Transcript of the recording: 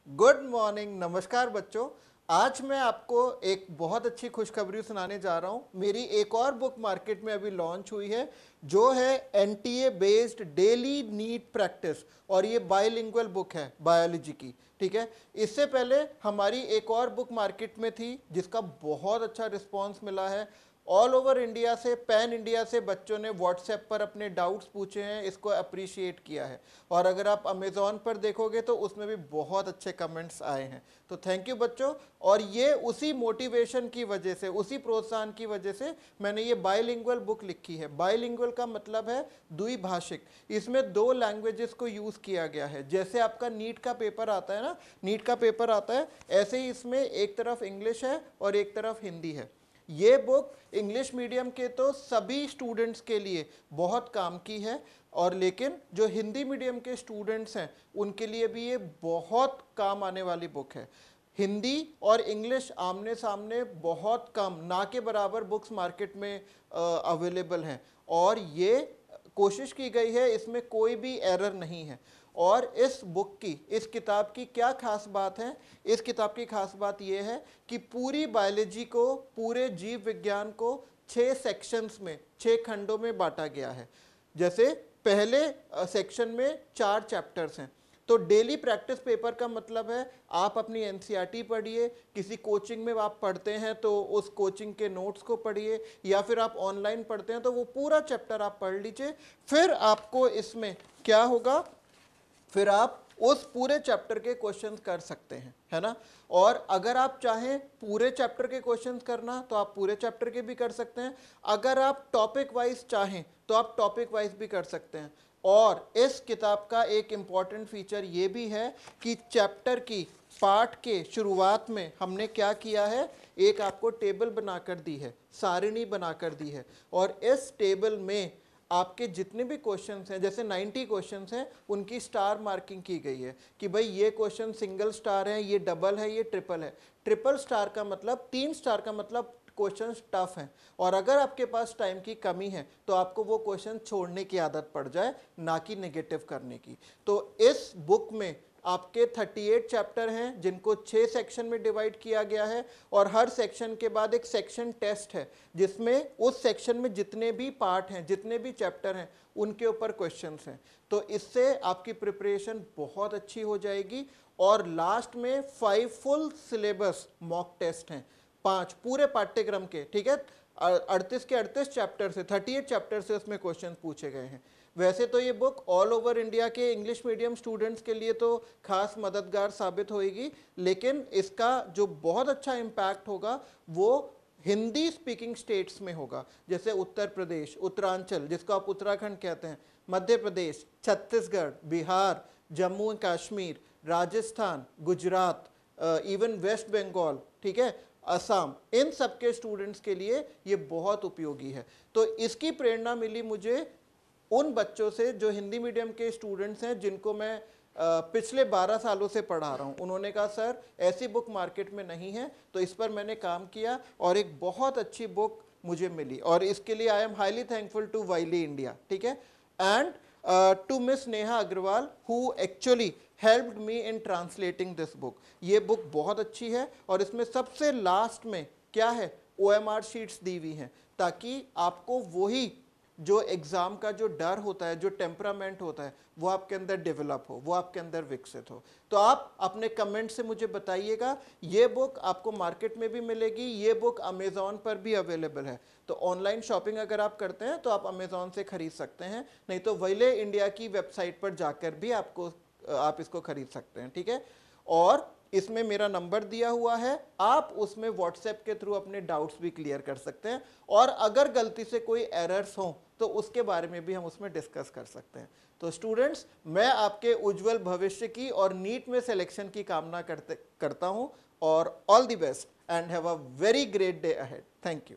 Good morning, नमस्कार बच्चों। आज मैं आपको एक बहुत अच्छी खुशखबरी सुनाने जा रहा हूँ। मेरी एक और बुक मार्केट में अभी लॉन्च हुई है जो है NTA based daily NEET practice, और ये बायलिंगुअल बुक है बायोलॉजी की। ठीक है, इससे पहले हमारी एक और बुक मार्केट में थी जिसका बहुत अच्छा रिस्पॉन्स मिला है। ऑल ओवर इंडिया से, पैन इंडिया से बच्चों ने व्हाट्सएप पर अपने डाउट्स पूछे हैं, इसको अप्रिशिएट किया है। और अगर आप अमेज़ॉन पर देखोगे तो उसमें भी बहुत अच्छे कमेंट्स आए हैं। तो थैंक यू बच्चों। और ये उसी मोटिवेशन की वजह से, उसी प्रोत्साहन की वजह से मैंने ये बायलिंगुअल बुक लिखी है। बायलिंगुअल का मतलब है द्विभाषिक। इसमें दो लैंग्वेजेस को यूज़ किया गया है। जैसे आपका नीट का पेपर आता है ना, नीट का पेपर आता है, ऐसे ही इसमें एक तरफ इंग्लिश है और एक तरफ हिंदी है। ये बुक इंग्लिश मीडियम के तो सभी स्टूडेंट्स के लिए बहुत काम की है, और लेकिन जो हिंदी मीडियम के स्टूडेंट्स हैं उनके लिए भी ये बहुत काम आने वाली बुक है। हिंदी और इंग्लिश आमने सामने बहुत कम, ना के बराबर बुक्स मार्केट में अवेलेबल हैं, और ये कोशिश की गई है, इसमें कोई भी एरर नहीं है। और इस बुक की, इस किताब की क्या खास बात है? इस किताब की खास बात यह है कि पूरी बायोलॉजी को, पूरे जीव विज्ञान को 6 सेक्शंस में, 6 खंडों में बांटा गया है। जैसे पहले सेक्शन में 4 चैप्टर्स हैं। तो डेली प्रैक्टिस पेपर का मतलब है आप अपनी एनसीईआरटी पढ़िए, किसी कोचिंग में आप पढ़ते हैं तो उस कोचिंग के नोट्स को पढ़िए, या फिर आप ऑनलाइन पढ़ते हैं तो वो पूरा चैप्टर आप पढ़ लीजिए। फिर आपको इसमें क्या होगा, फिर आप उस पूरे चैप्टर के क्वेश्चंस कर सकते हैं, है ना। और अगर आप चाहें पूरे चैप्टर के क्वेश्चंस करना तो आप पूरे चैप्टर के भी कर सकते हैं। अगर आप टॉपिक वाइज चाहें तो आप टॉपिक वाइज भी कर सकते हैं। और इस किताब का एक इम्पॉर्टेंट फीचर ये भी है कि चैप्टर की, पार्ट के शुरुआत में हमने क्या किया है, एक आपको टेबल बनाकर दी है, सारिणी बनाकर दी है। और इस टेबल में आपके जितने भी क्वेश्चंस हैं, जैसे 90 क्वेश्चंस हैं, उनकी स्टार मार्किंग की गई है कि भाई ये क्वेश्चन सिंगल स्टार है, ये डबल है, ये ट्रिपल है। ट्रिपल स्टार का मतलब, 3 स्टार का मतलब क्वेश्चन टफ हैं, और अगर आपके पास टाइम की कमी है तो आपको वो क्वेश्चन छोड़ने की आदत पड़ जाए, ना कि नेगेटिव करने की। तो इस बुक में आपके 38 चैप्टर हैं जिनको 6 सेक्शन में डिवाइड किया गया है, और हर सेक्शन के बाद एक सेक्शन टेस्ट है जिसमें उस सेक्शन में जितने भी पार्ट हैं, जितने भी चैप्टर हैं, उनके ऊपर क्वेश्चंस हैं। तो इससे आपकी प्रिपरेशन बहुत अच्छी हो जाएगी। और लास्ट में 5 फुल सिलेबस मॉक टेस्ट हैं, 5 पूरे पाठ्यक्रम के। ठीक है, 38 के 38 चैप्टर से, 38 चैप्टर से उसमें क्वेश्चन पूछे गए हैं। वैसे तो ये बुक ऑल ओवर इंडिया के इंग्लिश मीडियम स्टूडेंट्स के लिए तो खास मददगार साबित होएगी, लेकिन इसका जो बहुत अच्छा इम्पैक्ट होगा वो हिंदी स्पीकिंग स्टेट्स में होगा। जैसे उत्तर प्रदेश, उत्तरांचल जिसको आप उत्तराखंड कहते हैं, मध्य प्रदेश, छत्तीसगढ़, बिहार, जम्मू एंड कश्मीर, राजस्थान, गुजरात, इवन वेस्ट बंगाल, ठीक है, असम, इन सब के स्टूडेंट्स के लिए ये बहुत उपयोगी है। तो इसकी प्रेरणा मिली मुझे उन बच्चों से जो हिंदी मीडियम के स्टूडेंट्स हैं, जिनको मैं पिछले 12 सालों से पढ़ा रहा हूँ। उन्होंने कहा सर ऐसी बुक मार्केट में नहीं है, तो इस पर मैंने काम किया और एक बहुत अच्छी बुक मुझे मिली, और इसके लिए I am highly thankful to Wiley India. ठीक है, and to miss Neha Agarwal who actually helped me in translating this book. ये बुक बहुत अच्छी है, और इसमें सबसे लास्ट में क्या है, OMR शीट्स दी हुई हैं, ताकि आपको वही जो एग्ज़ाम का जो डर होता है, जो टेम्परामेंट होता है, वो आपके अंदर डेवलप हो, वो आपके अंदर विकसित हो। तो आप अपने कमेंट से मुझे बताइएगा। ये बुक आपको मार्केट में भी मिलेगी, ये बुक अमेज़ॉन पर भी अवेलेबल है। तो ऑनलाइन शॉपिंग अगर आप करते हैं तो आप अमेज़ॉन से ख़रीद सकते हैं, नहीं तो वाइले इंडिया की वेबसाइट पर जाकर भी आप इसको ख़रीद सकते हैं। ठीक है, और इसमें मेरा नंबर दिया हुआ है, आप उसमें व्हाट्सएप के थ्रू अपने डाउट्स भी क्लियर कर सकते हैं, और अगर गलती से कोई एरर्स हों तो उसके बारे में भी हम उसमें डिस्कस कर सकते हैं। तो स्टूडेंट्स, मैं आपके उज्जवल भविष्य की और नीट में सिलेक्शन की कामना करता हूं, और all the best and have a very great day ahead. Thank you.